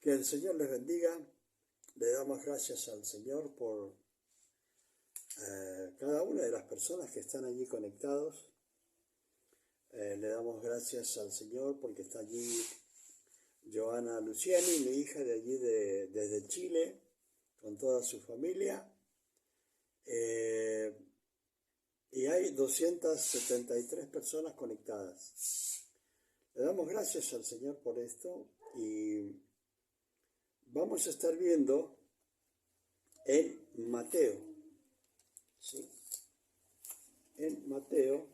Que el Señor les bendiga. Le damos gracias al Señor por cada una de las personas que están allí conectados. Le damos gracias al Señor porque está allí Joana Luciani, mi hija de allí desde Chile, con toda su familia. Y hay 273 personas conectadas. Le damos gracias al Señor por esto y vamos a estar viendo en Mateo, ¿sí? En Mateo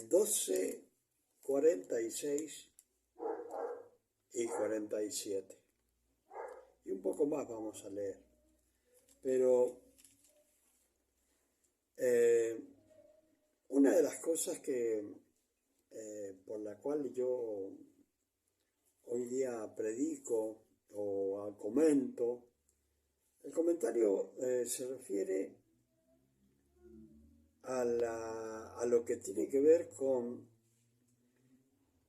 12, 46 y 47. Y un poco más vamos a leer. Pero una de las cosas por la cual yo hoy día predico o comento, el comentario se refiere a lo que tiene que ver con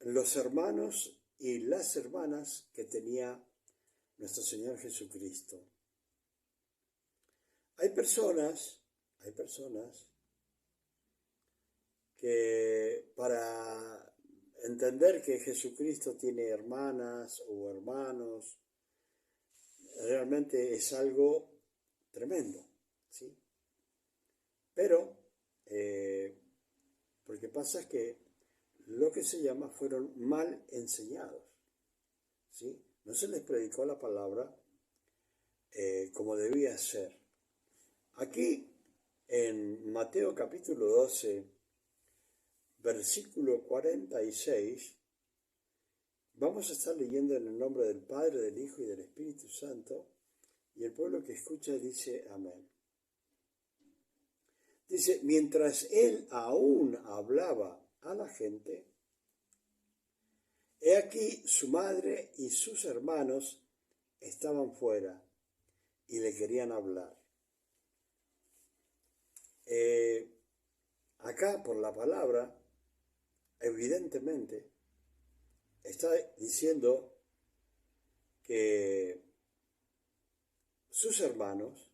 los hermanos y las hermanas que tenía nuestro Señor Jesucristo. Hay personas que para entender que Jesucristo tiene hermanas o hermanos, realmente es algo tremendo, ¿sí? Pero, porque pasa es que lo que se llama fueron mal enseñados, ¿sí? No se les predicó la palabra como debía ser. Aquí, en Mateo capítulo 12, versículo 46, vamos a estar leyendo en el nombre del Padre, del Hijo y del Espíritu Santo, y el pueblo que escucha dice amén. Dice, mientras él aún hablaba a la gente, he aquí su madre y sus hermanos estaban fuera y le querían hablar. Acá por la palabra, evidentemente, está diciendo que sus hermanos,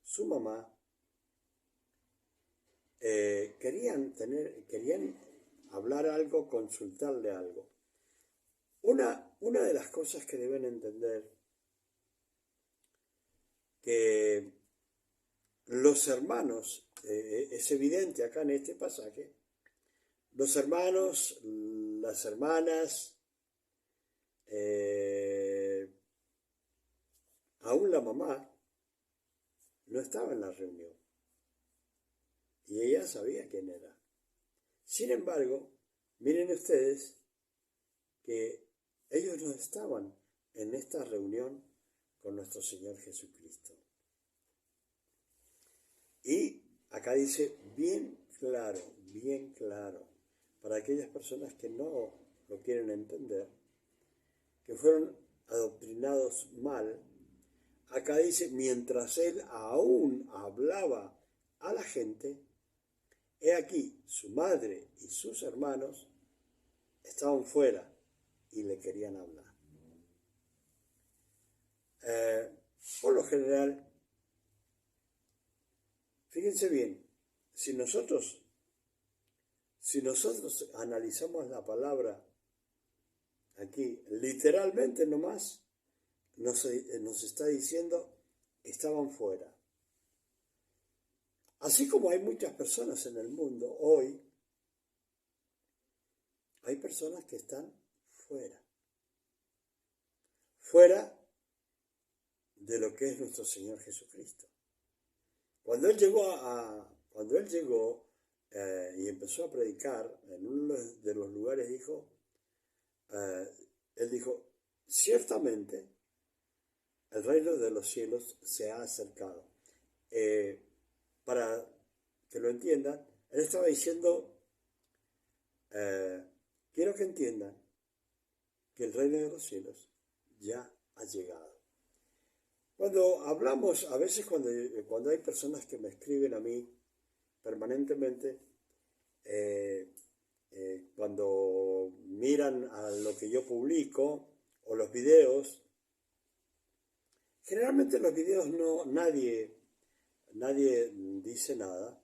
su mamá, querían hablar algo, consultarle algo. Una de las cosas que deben entender, que los hermanos, es evidente acá en este pasaje, los hermanos, las hermanas, aún la mamá, no estaba en la reunión. Y ella sabía quién era. Sin embargo, miren ustedes que ellos no estaban en esta reunión con nuestro Señor Jesucristo. Y acá dice bien claro, para aquellas personas que no lo quieren entender, que fueron adoctrinados mal, acá dice, mientras él aún hablaba a la gente, he aquí su madre y sus hermanos estaban fuera y le querían hablar. Por lo general, fíjense bien, si nosotros analizamos la palabra aquí, literalmente nomás nos está diciendo, estaban fuera. Así como hay muchas personas en el mundo hoy, hay personas que están fuera de lo que es nuestro Señor Jesucristo. Cuando él llegó y empezó a predicar, en uno de los lugares él dijo, ciertamente el reino de los cielos se ha acercado. Para que lo entiendan, él estaba diciendo, quiero que entiendan que el reino de los cielos ya ha llegado. Cuando hablamos, a veces cuando hay personas que me escriben a mí permanentemente, cuando miran a lo que yo publico o los videos, generalmente los videos nadie dice nada,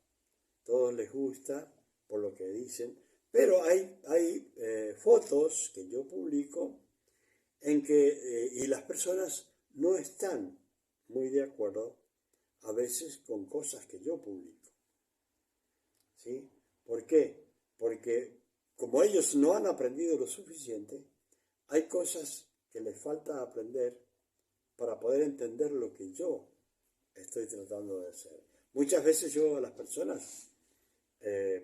todos les gusta por lo que dicen, pero hay fotos que yo publico en que y las personas no están muy de acuerdo a veces con cosas que yo publico. ¿Sí? ¿Por qué? Porque como ellos no han aprendido lo suficiente, hay cosas que les falta aprender para poder entender lo que yo estoy tratando de hacer. Muchas veces yo a las personas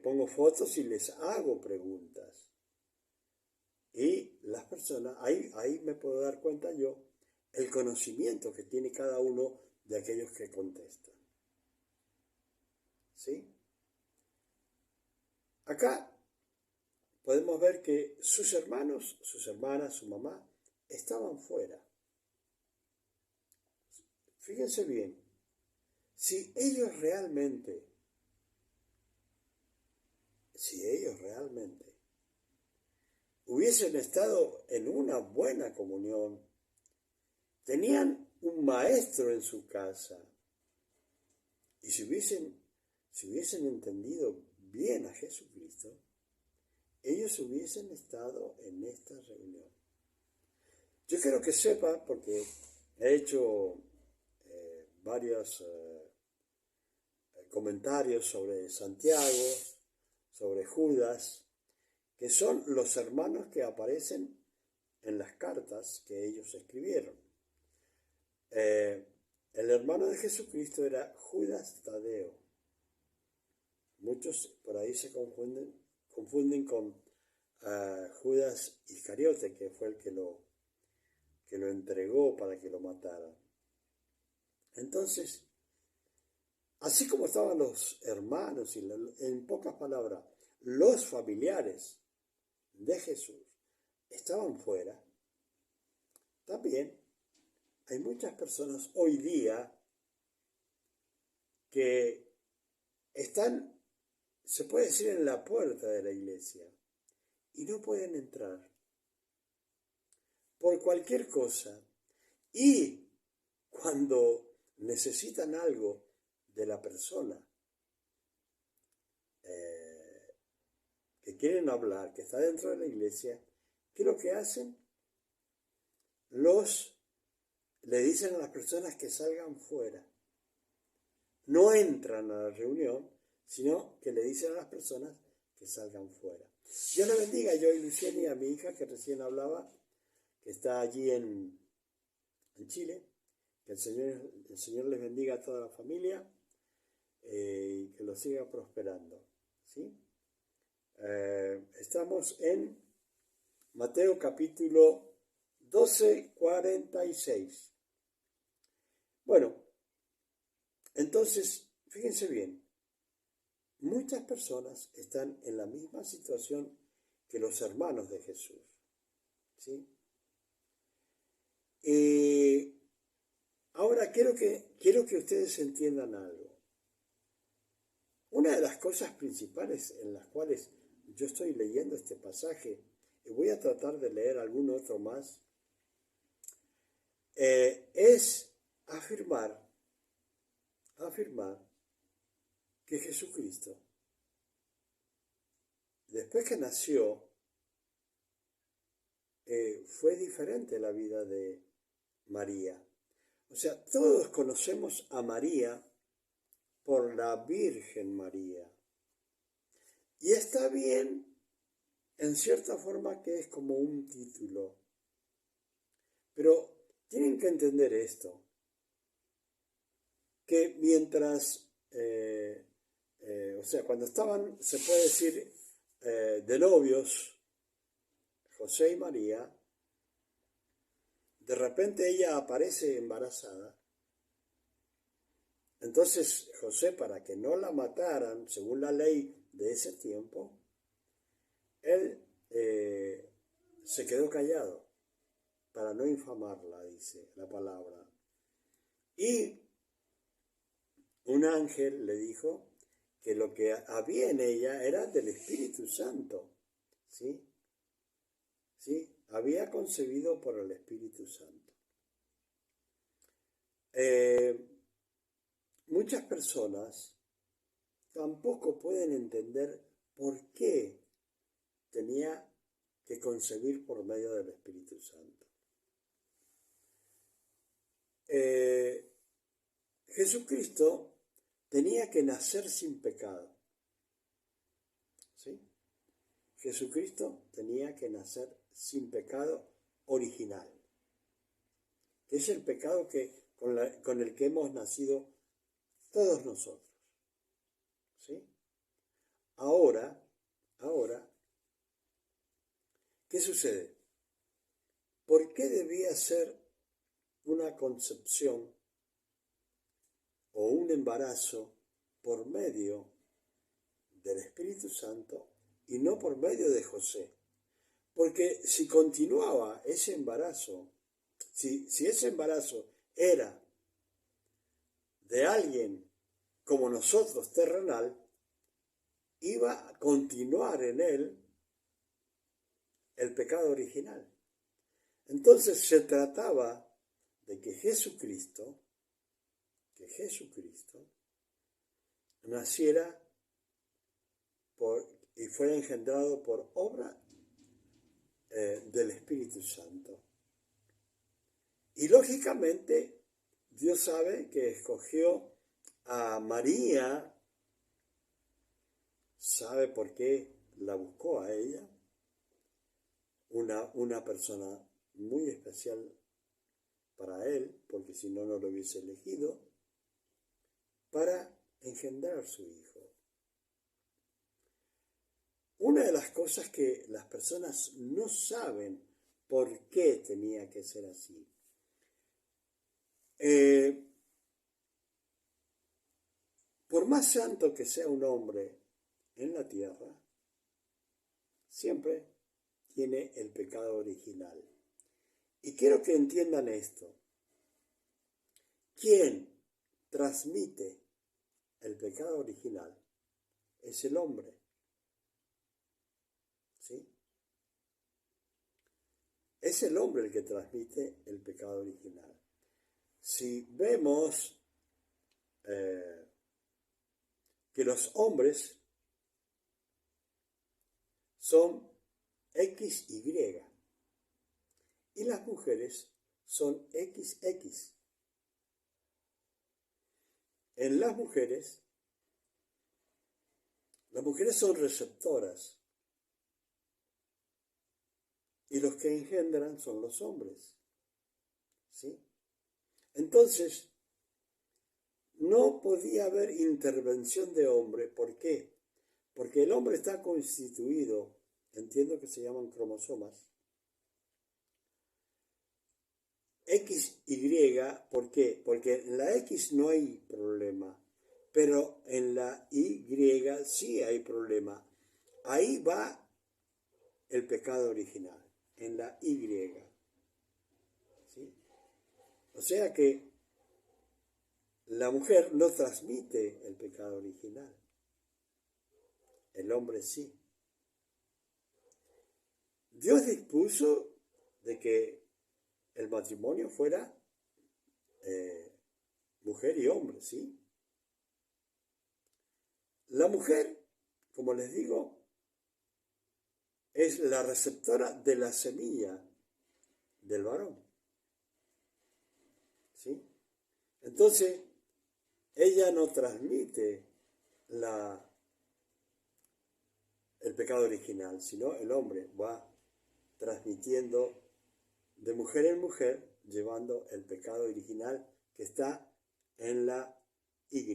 pongo fotos y les hago preguntas. Y las personas, ahí me puedo dar cuenta yo el conocimiento que tiene cada uno de aquellos que contestan. ¿Sí? Acá podemos ver que sus hermanos, sus hermanas, su mamá, estaban fuera. Fíjense bien, si ellos realmente hubiesen estado en una buena comunión, tenían un maestro en su casa, y si hubiesen entendido bien a Jesucristo, ellos hubiesen estado en esta reunión. Yo quiero que sepa, porque he hecho varios comentarios sobre Santiago, sobre Judas, que son los hermanos que aparecen en las cartas que ellos escribieron. El hermano de Jesucristo era Judas Tadeo. Muchos por ahí se confunden con Judas Iscariote, que fue el que lo entregó para que lo mataran. Entonces, así como estaban los hermanos y en pocas palabras, los familiares de Jesús estaban fuera, también hay muchas personas hoy día que están, se puede decir, en la puerta de la iglesia y no pueden entrar por cualquier cosa, y cuando necesitan algo de la persona que quieren hablar, que está dentro de la iglesia, ¿qué es lo que hacen? Le dicen a las personas que salgan fuera. No entran a la reunión, sino que le dicen a las personas que salgan fuera. Dios le bendiga a Joy Luciani, a mi hija que recién hablaba, que está allí en Chile. Que el Señor les bendiga a toda la familia y que lo siga prosperando. ¿Sí? Estamos en Mateo capítulo 12, 46. Bueno, entonces, fíjense bien, muchas personas están en la misma situación que los hermanos de Jesús. ¿Sí? Ahora quiero que ustedes entiendan algo. Una de las cosas principales en las cuales yo estoy leyendo este pasaje, y voy a tratar de leer algún otro más, es afirmar que Jesucristo, después que nació, fue diferente la vida de María. O sea, todos conocemos a María por la Virgen María. Y está bien, en cierta forma, que es como un título. Pero tienen que entender esto, que mientras, o sea, cuando estaban, se puede decir, de novios, José y María, de repente ella aparece embarazada. Entonces José, para que no la mataran, según la ley de ese tiempo, él se quedó callado para no infamarla, dice la palabra. Y un ángel le dijo que lo que había en ella era del Espíritu Santo. ¿sí? ¿Sí? Había concebido por el Espíritu Santo. Muchas personas tampoco pueden entender por qué tenía que concebir por medio del Espíritu Santo. Jesucristo tenía que nacer sin pecado. ¿Sí? Jesucristo tenía que nacer sin pecado original, que es el pecado con el que hemos nacido todos nosotros. ¿Sí? Ahora, ¿qué sucede? ¿Por qué debía ser una concepción o un embarazo por medio del Espíritu Santo y no por medio de José? Porque si continuaba ese embarazo, si ese embarazo era de alguien como nosotros, terrenal, iba a continuar en él el pecado original. Entonces se trataba de que Jesucristo naciera y fuera engendrado por obra del Espíritu Santo. Y lógicamente Dios sabe que escogió a María, sabe por qué la buscó a ella, una persona muy especial para él, porque si no, no lo hubiese elegido, para engendrar su hijo. Una de las cosas que las personas no saben por qué tenía que ser así. Por más santo que sea un hombre en la tierra, siempre tiene el pecado original. Y quiero que entiendan esto. Quien transmite el pecado original es el hombre. ¿Sí? Es el hombre el que transmite el pecado original. Si vemos que los hombres son XY y las mujeres son XX. En las mujeres son receptoras y los que engendran son los hombres. ¿Sí? Entonces, no podía haber intervención de hombre. ¿Por qué? Porque el hombre está constituido, entiendo que se llaman cromosomas, XY. ¿Por qué? Porque en la X no hay problema, pero en la Y sí hay problema. Ahí va el pecado original, en la Y. ¿Sí? O sea que la mujer no transmite el pecado original, el hombre sí. Dios dispuso de que el matrimonio fuera mujer y hombre, ¿sí? La mujer, como les digo, es la receptora de la semilla del varón, ¿sí? Entonces, ella no transmite el pecado original, sino el hombre va transmitiendo de mujer en mujer, llevando el pecado original que está en la Y.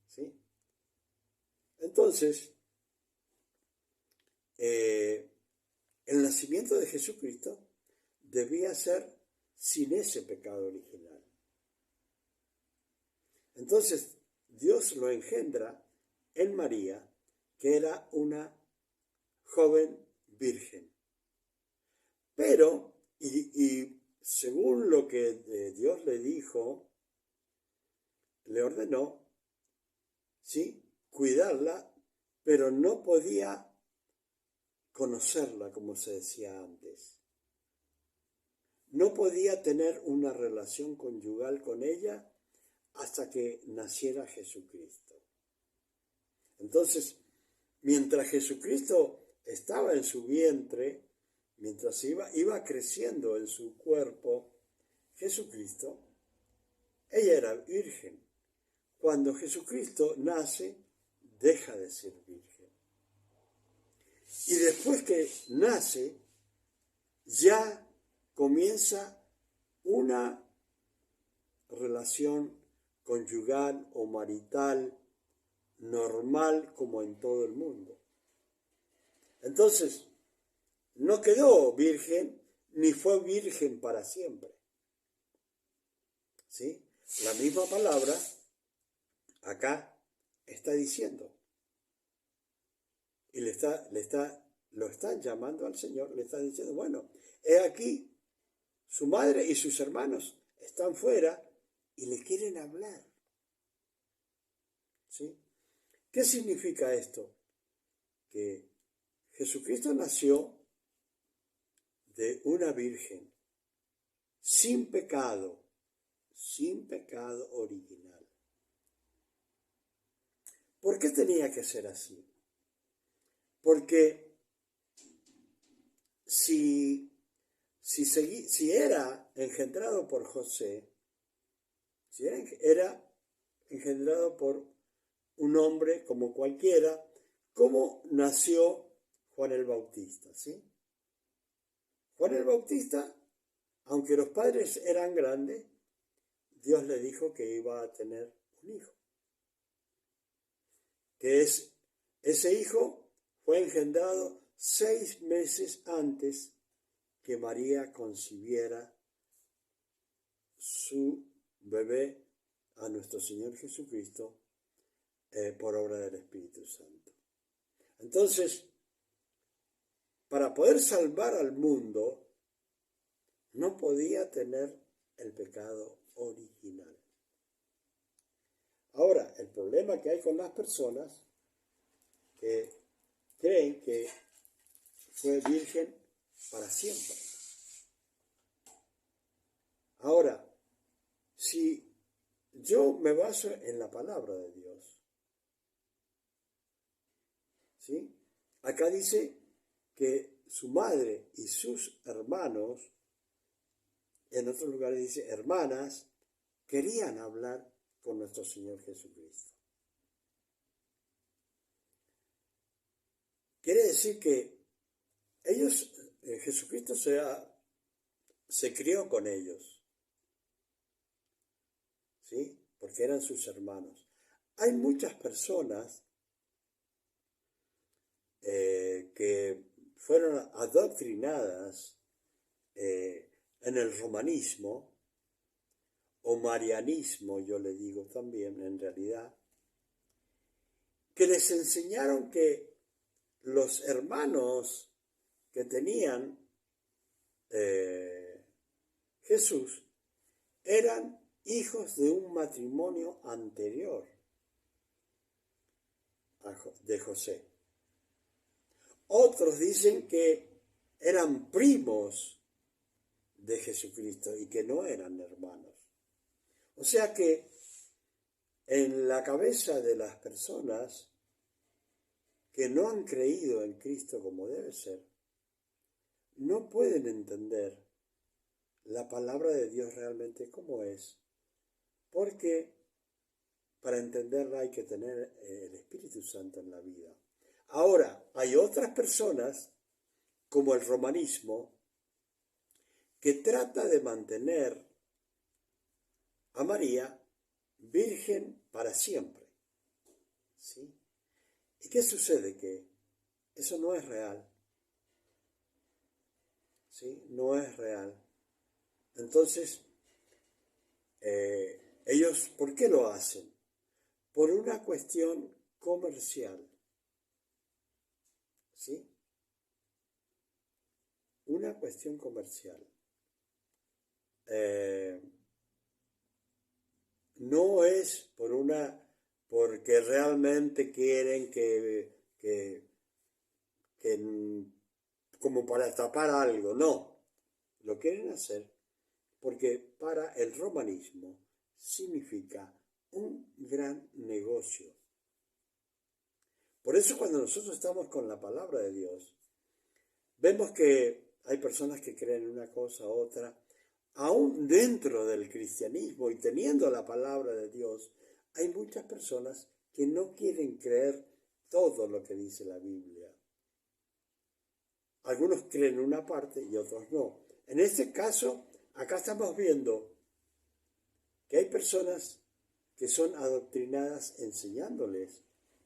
¿Sí? Entonces, el nacimiento de Jesucristo debía ser sin ese pecado original. Entonces, Dios lo engendra en María, que era una joven virgen. Pero, y según lo que Dios le dijo, le ordenó, ¿sí?, cuidarla, pero no podía conocerla, como se decía antes. No podía tener una relación conyugal con ella hasta que naciera Jesucristo. Entonces, mientras Jesucristo estaba en su vientre, mientras iba creciendo en su cuerpo, Jesucristo, ella era virgen. Cuando Jesucristo nace, deja de ser virgen. Y después que nace, ya comienza una relación conyugal o marital normal como en todo el mundo. Entonces, no quedó virgen ni fue virgen para siempre. ¿Sí? La misma palabra acá está diciendo. Y lo están llamando al Señor, le están diciendo, bueno, he aquí, su madre y sus hermanos están fuera y le quieren hablar. ¿Sí? ¿Qué significa esto? Que Jesucristo nació de una virgen, sin pecado original. ¿Por qué tenía que ser así? Porque si era engendrado por José, si era engendrado por un hombre como cualquiera, ¿cómo nació Juan el Bautista? ¿Sí? Juan el Bautista, aunque los padres eran grandes, Dios le dijo que iba a tener un hijo. Ese hijo fue engendrado 6 meses antes que María concibiera su bebé a nuestro Señor Jesucristo por obra del Espíritu Santo. Entonces, para poder salvar al mundo, no podía tener el pecado original. Ahora, el problema que hay con las personas que creen que fue virgen para siempre. Ahora, si yo me baso en la palabra de Dios, ¿sí? Acá dice que su madre y sus hermanos, en otros lugares dice hermanas, querían hablar con nuestro Señor Jesucristo. Quiere decir que ellos, Jesucristo se crió con ellos, ¿sí? Porque eran sus hermanos. Hay muchas personas que fueron adoctrinadas en el romanismo o marianismo, yo le digo también en realidad, que les enseñaron que los hermanos que tenían Jesús eran hijos de un matrimonio anterior de José. Otros dicen que eran primos de Jesucristo y que no eran hermanos. O sea que en la cabeza de las personas que no han creído en Cristo como debe ser, no pueden entender la palabra de Dios realmente como es, porque para entenderla hay que tener el Espíritu Santo en la vida. Ahora, hay otras personas, como el romanismo, que trata de mantener a María virgen para siempre. ¿Sí? ¿Y qué sucede? Que eso no es real. ¿Sí? No es real. Entonces, ellos, ¿por qué lo hacen? Por una cuestión comercial. ¿Sí? Una cuestión comercial. No es porque realmente quieren que como para tapar algo, no. Lo quieren hacer porque para el romanismo significa un gran negocio. Por eso cuando nosotros estamos con la palabra de Dios, vemos que hay personas que creen una cosa, otra, aún dentro del cristianismo y teniendo la palabra de Dios, hay muchas personas que no quieren creer todo lo que dice la Biblia. Algunos creen una parte y otros no. En este caso, acá estamos viendo que hay personas que son adoctrinadas enseñándoles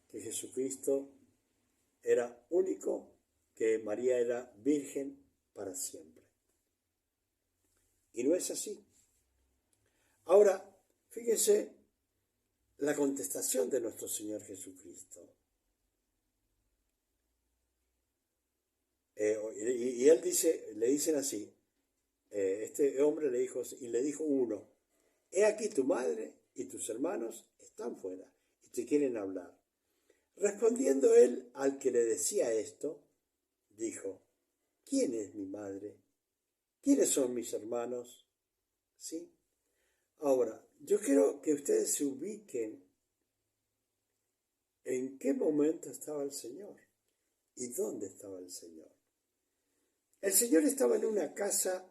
que Jesucristo era único, que María era virgen para siempre. Y no es así. Ahora, fíjense la contestación de nuestro Señor Jesucristo. Y él dice, le dicen así, este hombre le dijo uno, he aquí tu madre y tus hermanos están fuera y te quieren hablar. Respondiendo él al que le decía esto, dijo, ¿quién es mi madre? ¿Quiénes son mis hermanos? ¿Sí? Ahora, yo quiero que ustedes se ubiquen en qué momento estaba el Señor y dónde estaba el Señor. El Señor estaba en una casa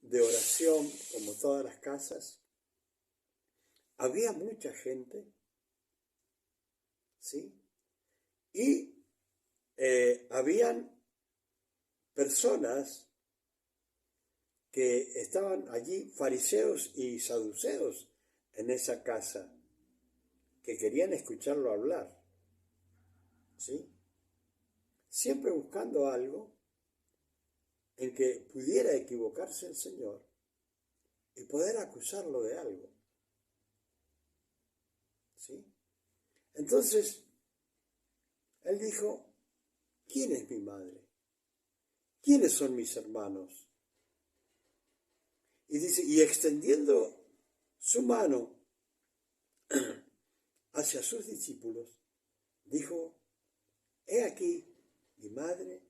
de oración, como todas las casas. Había mucha gente, ¿sí? Y habían personas que estaban allí, fariseos y saduceos, en esa casa, que querían escucharlo hablar, ¿sí? Siempre buscando algo en que pudiera equivocarse el Señor y poder acusarlo de algo, ¿sí? Entonces, él dijo, ¿quién es mi madre? ¿Quiénes son mis hermanos? Y dice, y extendiendo su mano hacia sus discípulos, dijo, he aquí mi madre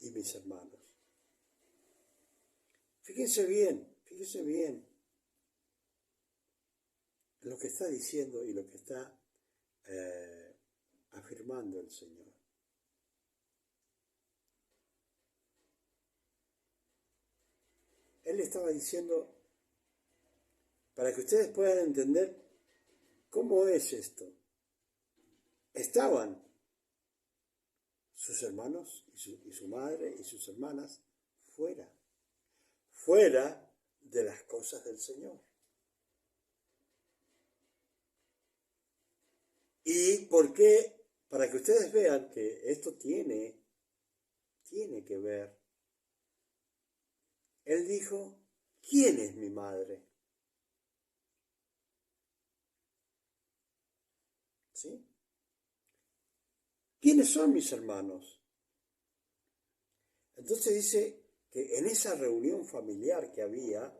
y mis hermanos. Fíjense bien lo que está diciendo y lo que está afirmando el Señor. Él estaba diciendo, para que ustedes puedan entender cómo es esto. Estaban sus hermanos y su madre y sus hermanas fuera de las cosas del Señor. ¿Y por qué? Para que ustedes vean que esto tiene que ver. Él dijo, ¿quién es mi madre? ¿Sí? ¿Quiénes son mis hermanos? Entonces dice que en esa reunión familiar que había,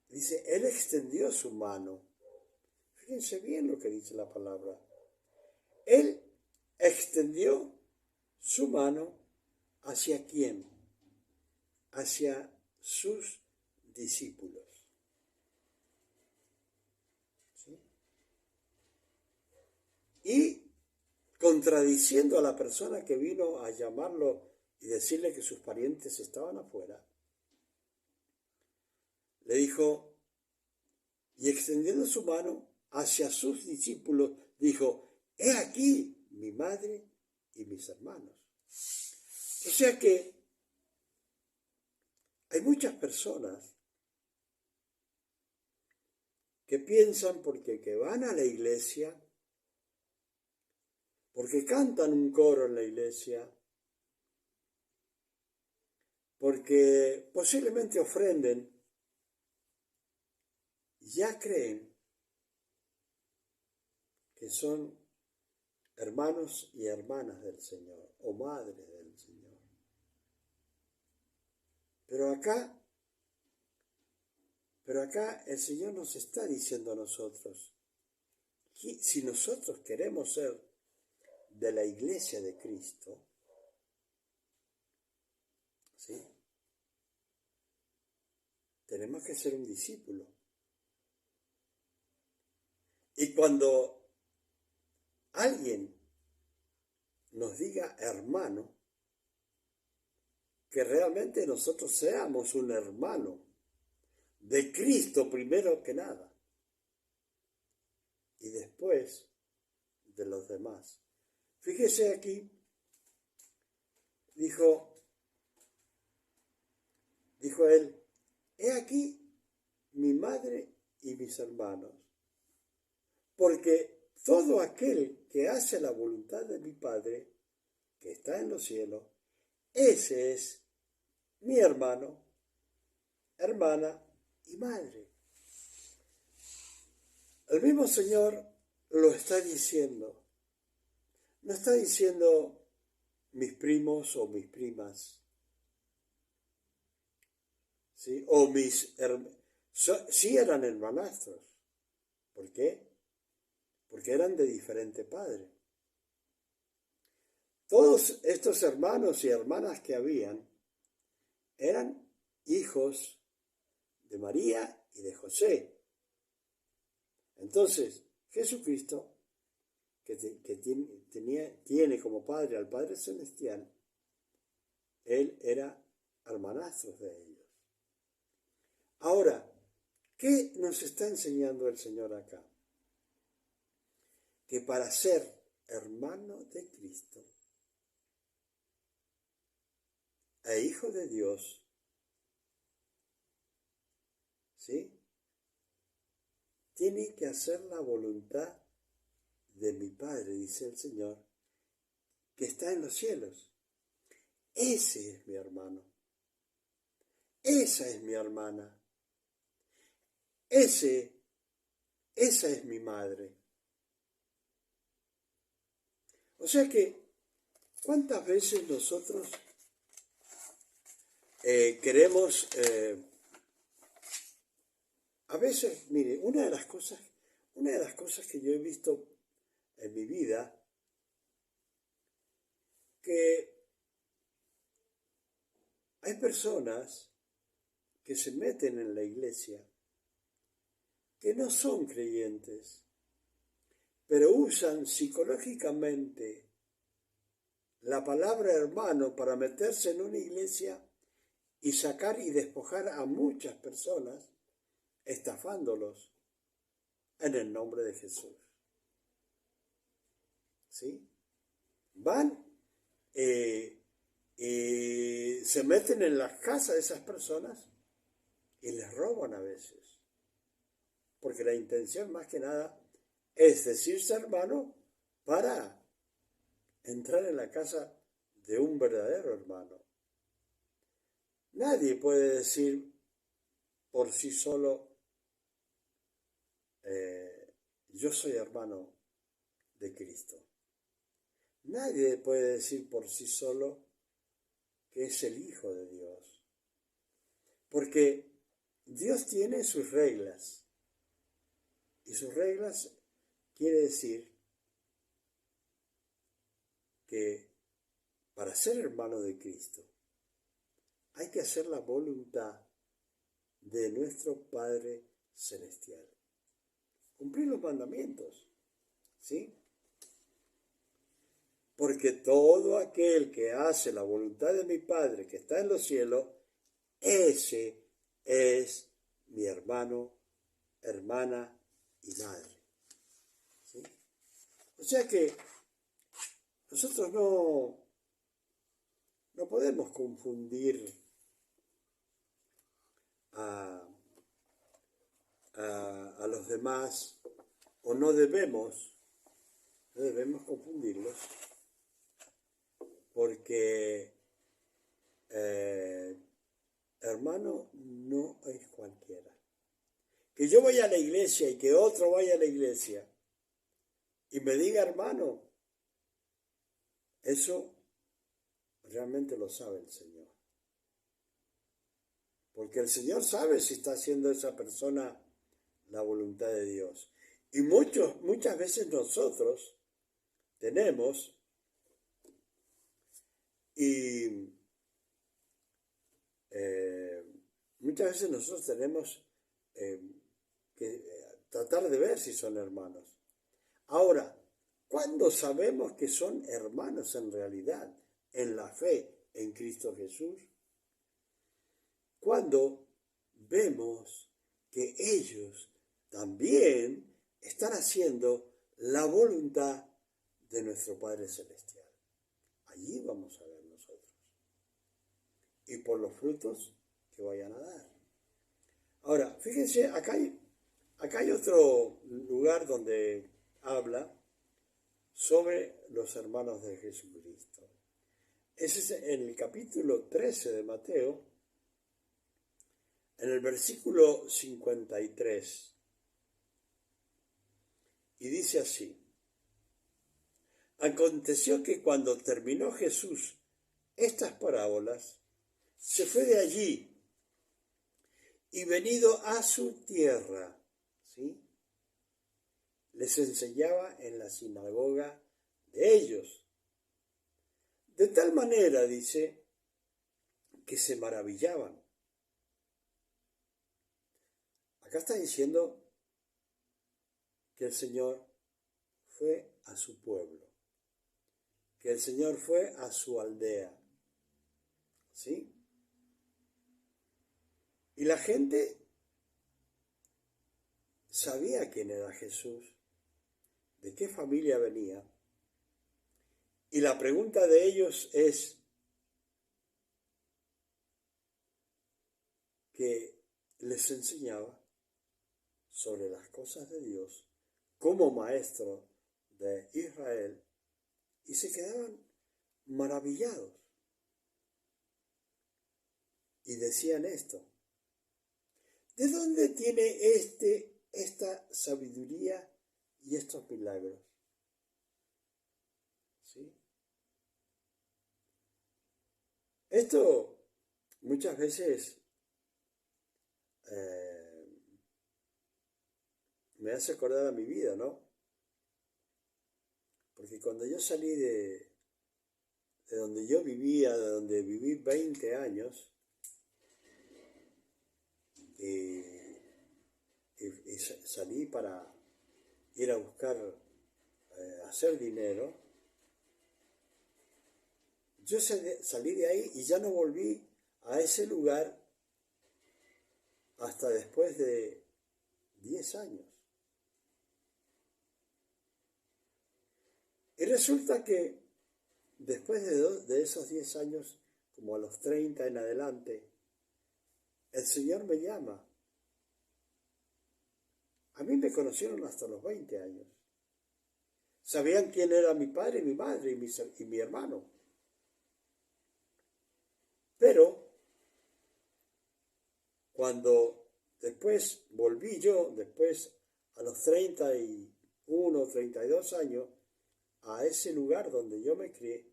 dice, él extendió su mano. Fíjense bien lo que dice la palabra. Él extendió su mano ¿hacia quién? Hacia sus discípulos. ¿Sí? Y contradiciendo a la persona que vino a llamarlo y decirle que sus parientes estaban afuera, le dijo, y extendiendo su mano hacia sus discípulos, dijo, he aquí mi madre y mis hermanos. O sea que hay muchas personas que piensan porque que van a la iglesia, porque cantan un coro en la iglesia, porque posiblemente ofrenden, ya creen que son hermanos y hermanas del Señor o madres del Señor. Pero acá el Señor nos está diciendo a nosotros, si nosotros queremos ser de la iglesia de Cristo, tenemos que ser un discípulo. Y cuando alguien nos diga hermano, que realmente nosotros seamos un hermano de Cristo primero que nada y después de los demás. Fíjese aquí, dijo él, he aquí mi madre y mis hermanos, porque todo aquel que hace la voluntad de mi Padre, que está en los cielos, ese es mi hermano, hermana y madre. El mismo Señor lo está diciendo. No está diciendo mis primos o mis primas, ¿sí? O sí eran hermanastros. ¿Por qué? Porque eran de diferente padre. Todos estos hermanos y hermanas que habían eran hijos de María y de José. Entonces, Jesucristo, que tiene como padre al Padre Celestial, él era hermanastro de ellos. Ahora, ¿qué nos está enseñando el Señor acá? Que para ser hermano de Cristo e hijo de Dios, ¿sí?, tiene que hacer la voluntad de mi Padre, dice el Señor, que está en los cielos. Ese es mi hermano. Esa es mi hermana. Esa es mi madre. O sea que, ¿cuántas veces nosotros queremos... a veces, mire, una de las cosas que yo he visto en mi vida, que hay personas que se meten en la iglesia, que no son creyentes, pero usan psicológicamente la palabra hermano para meterse en una iglesia y sacar y despojar a muchas personas, estafándolos en el nombre de Jesús. ¿Sí? Van y se meten en las casas de esas personas y les roban a veces. Porque la intención más que nada es decirse hermano para entrar en la casa de un verdadero hermano. Nadie puede decir por sí solo, yo soy hermano de Cristo. Nadie puede decir por sí solo que es el Hijo de Dios. Porque Dios tiene sus reglas. Y sus reglas quiere decir que para ser hermano de Cristo hay que hacer la voluntad de nuestro Padre Celestial. Cumplir los mandamientos, ¿sí? Porque todo aquel que hace la voluntad de mi Padre que está en los cielos, ese es mi hermano, hermana y madre. ¿Sí? O sea que nosotros no podemos confundir a los demás, o no debemos confundirlos, porque hermano no es cualquiera. Que yo vaya a la iglesia y que otro vaya a la iglesia y me diga hermano, eso realmente lo sabe el Señor. Porque el Señor sabe si está haciendo esa persona la voluntad de Dios. Y muchas veces nosotros tenemos y muchas veces nosotros tenemos que tratar de ver si son hermanos. Ahora, ¿cuándo sabemos que son hermanos en realidad, en la fe en Cristo Jesús? Cuando vemos que ellos también están haciendo la voluntad de nuestro Padre Celestial. Allí vamos a ver nosotros. Y por los frutos que vayan a dar. Ahora, fíjense, acá hay otro lugar donde habla sobre los hermanos de Jesucristo. Ese es en el capítulo 13 de Mateo, en el versículo 53. Y dice así: aconteció que cuando terminó Jesús estas parábolas, se fue de allí y venido a su tierra, ¿sí?, les enseñaba en la sinagoga de ellos. De tal manera, dice, que se maravillaban. Acá está diciendo que el Señor fue a su pueblo, que el Señor fue a su aldea, ¿sí? Y la gente sabía quién era Jesús, de qué familia venía. Y la pregunta de ellos es que les enseñaba sobre las cosas de Dios como maestro de Israel, y se quedaban maravillados. Y decían esto: ¿de dónde tiene esta sabiduría y estos milagros? ¿Sí? Esto muchas veces me hace acordar a mi vida, ¿no? Porque cuando yo salí de donde yo vivía, de donde viví 20 años, y salí para ir a buscar, hacer dinero, yo salí de ahí y ya no volví a ese lugar hasta después de 10 años. Y resulta que después de esos 10 años, como a los 30 en adelante, el Señor me llama. A mí me conocieron hasta los 20 años. Sabían quién era mi padre, mi madre y mi hermano. Pero cuando después volví yo, después a los 31, 32 años, a ese lugar donde yo me crié,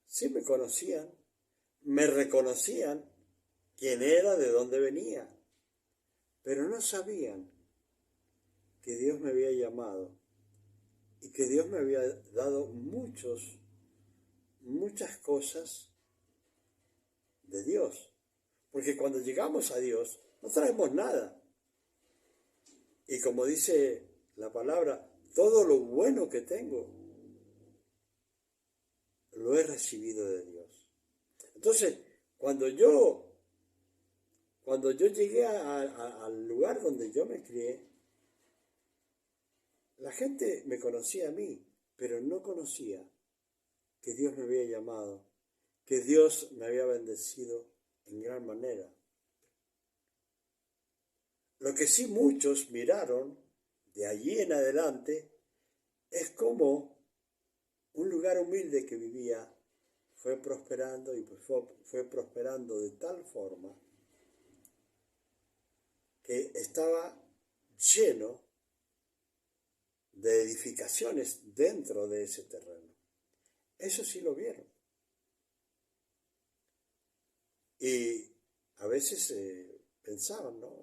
sí me conocían, me reconocían quién era, de dónde venía, pero no sabían que Dios me había llamado y que Dios me había dado muchas cosas de Dios. Porque cuando llegamos a Dios, no traemos nada. Y como dice la palabra, todo lo bueno que tengo, lo he recibido de Dios. Entonces, cuando yo llegué al lugar donde yo me crié, la gente me conocía a mí, pero no conocía que Dios me había llamado, que Dios me había bendecido en gran manera. Lo que sí muchos miraron de allí en adelante es como un lugar humilde que vivía fue prosperando y fue prosperando de tal forma que estaba lleno de edificaciones dentro de ese terreno. Eso sí lo vieron. Y a veces pensaban, ¿no?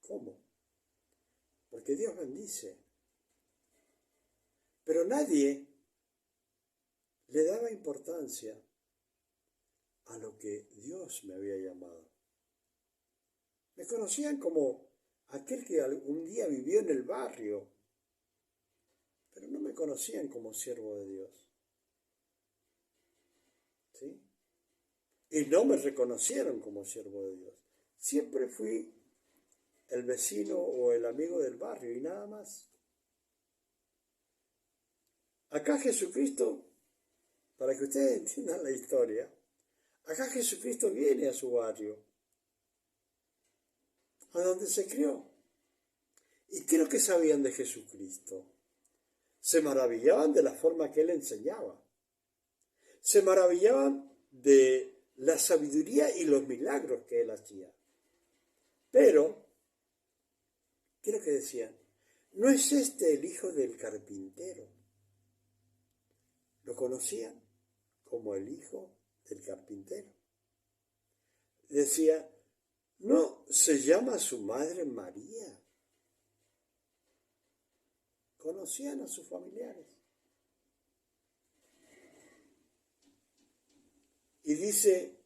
¿Cómo? Porque Dios bendice. Pero nadie le daba importancia a lo que Dios me había llamado. Me conocían como aquel que un día vivió en el barrio, pero no me conocían como siervo de Dios. ¿Sí? Y no me reconocieron como siervo de Dios. Siempre fui el vecino o el amigo del barrio y nada más. Acá Jesucristo, para que ustedes entiendan la historia, acá Jesucristo viene a su barrio, a donde se crió. ¿Y qué es lo que sabían de Jesucristo? Se maravillaban de la forma que él enseñaba. Se maravillaban de la sabiduría y los milagros que él hacía. Pero, ¿qué es lo que decían? ¿No es este el hijo del carpintero? Lo conocían como el hijo del carpintero. Decía, ¿no se llama su madre María? Conocían a sus familiares. Y dice,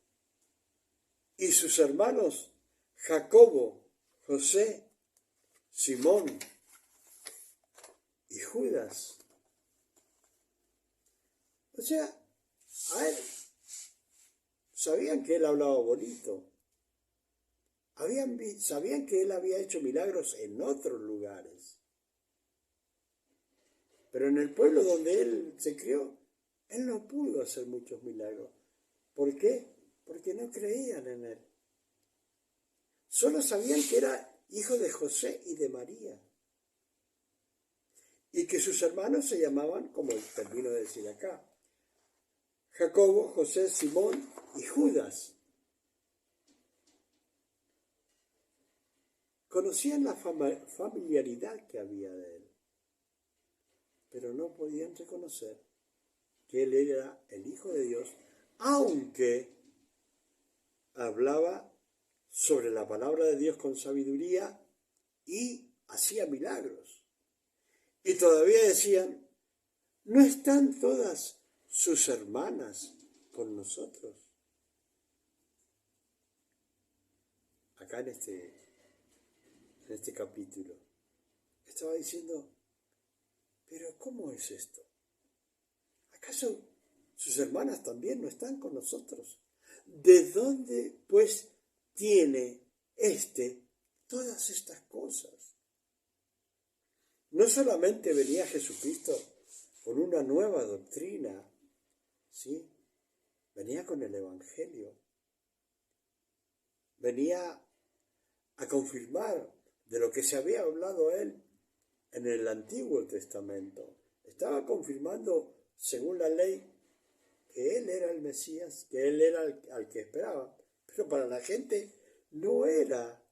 y sus hermanos, Jacobo, José, Simón y Judas. O sea, a él sabían que él hablaba bonito. Sabían que él había hecho milagros en otros lugares. Pero en el pueblo donde él se crió, él no pudo hacer muchos milagros. ¿Por qué? Porque no creían en él. Solo sabían que era hijo de José y de María. Y que sus hermanos se llamaban, como termino de decir acá, Jacobo, José, Simón y Judas. Conocían la familiaridad que había de él, pero no podían reconocer que él era el Hijo de Dios, aunque hablaba sobre la palabra de Dios con sabiduría y hacía milagros. Y todavía decían, ¿no están todas sus hermanas con nosotros? Acá en este capítulo estaba diciendo, pero ¿cómo es esto? ¿Acaso sus hermanas también no están con nosotros? ¿De dónde, pues, tiene todas estas cosas? No solamente venía Jesucristo con una nueva doctrina, ¿sí? Venía con el Evangelio. Venía a confirmar de lo que se había hablado él en el Antiguo Testamento. Estaba confirmando, según la ley, que él era el Mesías, que él era al que esperaban. Pero para la gente no era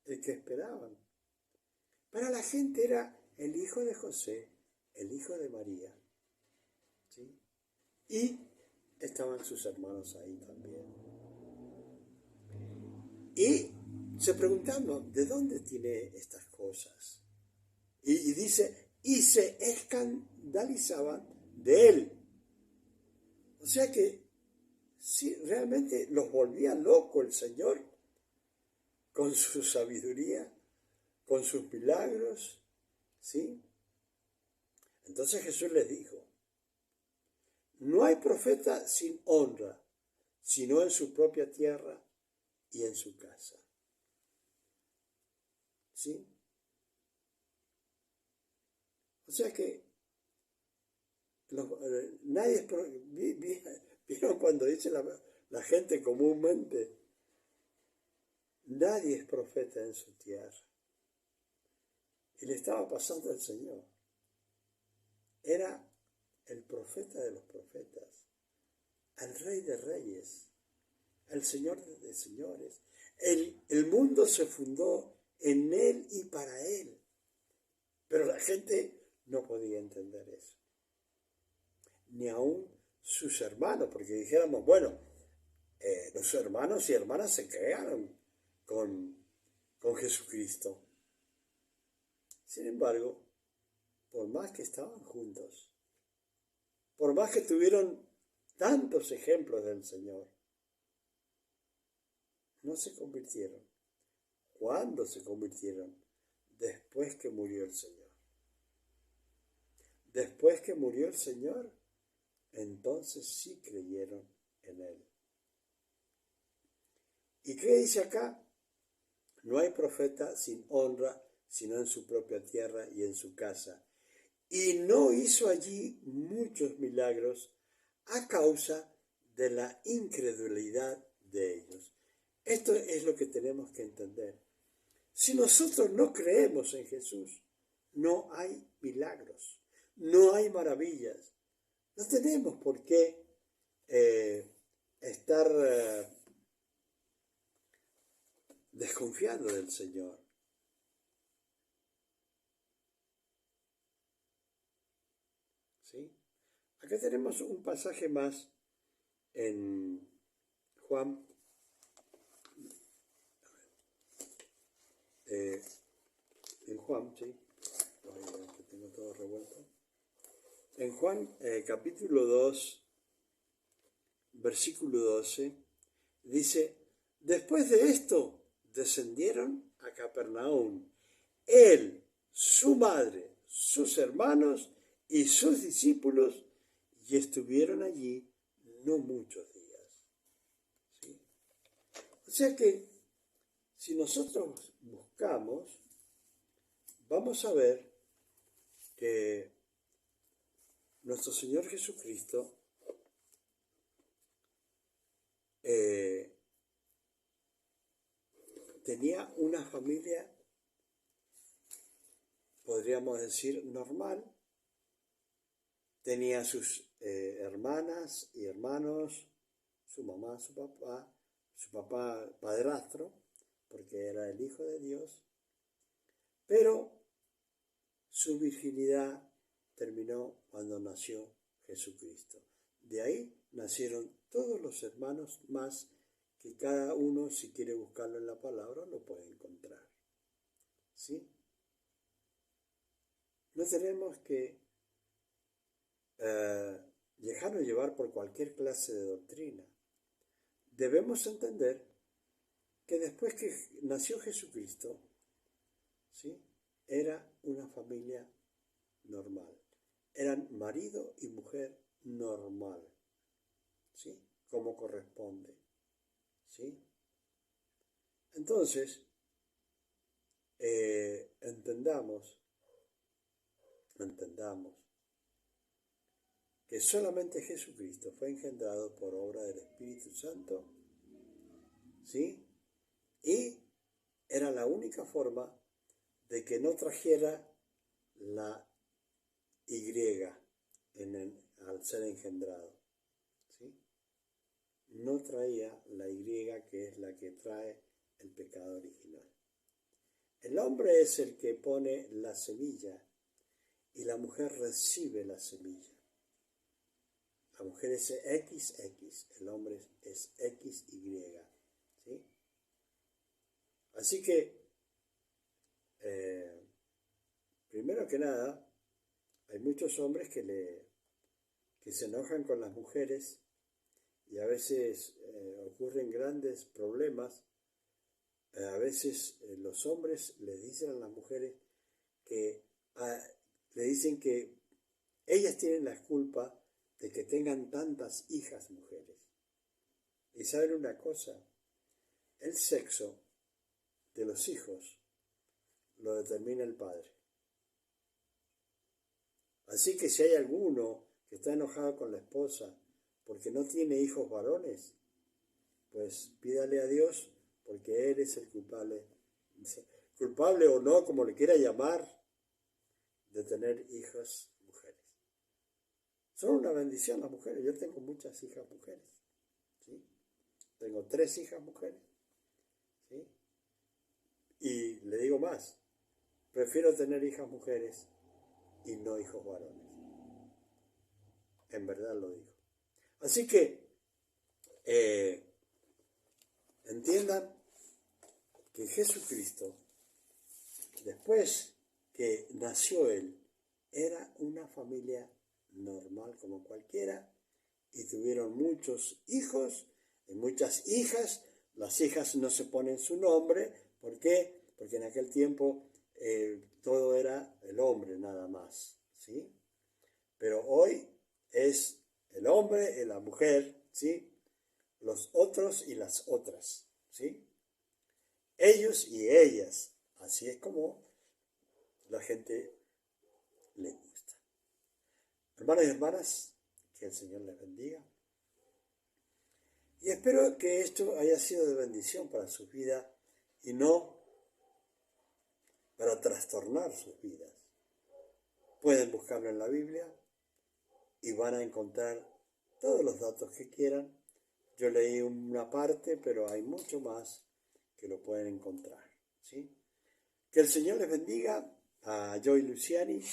el que esperaban. Para la gente era el hijo de José, el hijo de María. ¿Sí? Y estaban sus hermanos ahí también. Y se preguntaban, ¿de dónde tiene estas cosas? Y dice, y se escandalizaban de él. O sea que sí, realmente los volvía loco el Señor con su sabiduría, con sus milagros, ¿sí? Entonces Jesús les dijo, no hay profeta sin honra, sino en su propia tierra y en su casa. ¿Sí? O sea que nadie es... ¿Vieron cuando dice la gente comúnmente? Nadie es profeta en su tierra. Y le estaba pasando al Señor. Era el profeta de los profetas, el Rey de Reyes, el Señor de Señores. El mundo se fundó en Él y para Él. Pero la gente no podía entender eso. Ni aún sus hermanos, porque dijéramos, bueno, los hermanos y hermanas se crearon con Jesucristo. Sin embargo, por más que estaban juntos, por más que tuvieron tantos ejemplos del Señor, no se convirtieron. ¿Cuándo se convirtieron? Después que murió el Señor. Después que murió el Señor, entonces sí creyeron en Él. ¿Y qué dice acá? No hay profeta sin honra, sino en su propia tierra y en su casa. Y no hizo allí muchos milagros a causa de la incredulidad de ellos. Esto es lo que tenemos que entender. Si nosotros no creemos en Jesús, no hay milagros, no hay maravillas. No tenemos por qué estar desconfiando del Señor. ¿Sí? Acá tenemos un pasaje más en Juan. En Juan, sí. Que tengo todo revuelto. En Juan, capítulo 2, versículo 12, dice: después de esto descendieron a Capernaum, él, su madre, sus hermanos y sus discípulos, y estuvieron allí no muchos días. ¿Sí? O sea que si nosotros buscamos, vamos a ver que nuestro Señor Jesucristo tenía una familia, podríamos decir, normal. Tenía sus hermanas y hermanos, su mamá, su papá padrastro, porque era el Hijo de Dios, pero su virginidad terminó cuando nació Jesucristo. De ahí nacieron todos los hermanos más, que cada uno, si quiere buscarlo en la palabra, lo puede encontrar. ¿Sí? No tenemos que dejarnos llevar por cualquier clase de doctrina. Debemos entender que después que nació Jesucristo, ¿sí?, era una familia normal. Eran marido y mujer normal, ¿sí?, como corresponde, ¿sí? Entonces, entendamos que solamente Jesucristo fue engendrado por obra del Espíritu Santo, ¿sí? Y era la única forma de que no trajera la Y al ser engendrado, ¿sí? No traía la Y, que es la que trae el pecado original. El hombre es el que pone la semilla y la mujer recibe la semilla. La mujer es XX, el hombre es XY, ¿sí? Así que, primero que nada, hay muchos hombres que se enojan con las mujeres y a veces ocurren grandes problemas. A veces los hombres les dicen a las mujeres le dicen que ellas tienen la culpa de que tengan tantas hijas mujeres. Y saben una cosa, el sexo de los hijos lo determina el padre. Así que si hay alguno que está enojado con la esposa porque no tiene hijos varones, pues pídale a Dios, porque Él es el culpable, culpable o no, como le quiera llamar, de tener hijas mujeres. Son una bendición las mujeres. Yo tengo muchas hijas mujeres, ¿sí? Tengo 3 hijas mujeres, ¿sí? Y le digo más, prefiero tener hijas mujeres y no hijos varones. En verdad lo digo. Así que entiendan que Jesucristo, después que nació Él, era una familia normal como cualquiera, y tuvieron muchos hijos y muchas hijas, las hijas no se ponen su nombre. ¿Por qué? Porque en aquel tiempo todo era el hombre nada más, ¿sí? Pero hoy es el hombre y la mujer, ¿sí? Los otros y las otras, ¿sí? Ellos y ellas. Así es como la gente le gusta. Hermanos y hermanas, que el Señor les bendiga. Y espero que esto haya sido de bendición para su vida y no para trastornar sus vidas. Pueden buscarlo en la Biblia y van a encontrar todos los datos que quieran. Yo leí una parte, pero hay mucho más que lo pueden encontrar, ¿sí? Que el Señor les bendiga a Joy Luciani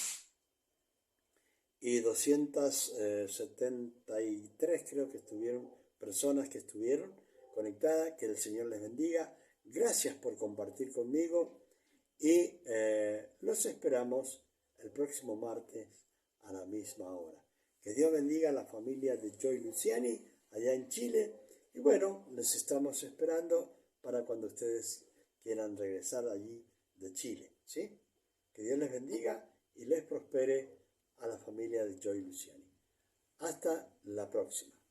y 273 creo que estuvieron, personas que estuvieron conectadas. Que el Señor les bendiga. Gracias por compartir conmigo y los esperamos el próximo martes a la misma hora. Que Dios bendiga a la familia de Joy Luciani allá en Chile. Y bueno, les estamos esperando para cuando ustedes quieran regresar allí de Chile, ¿sí? Que Dios les bendiga y les prospere a la familia de Joy Luciani. Hasta la próxima.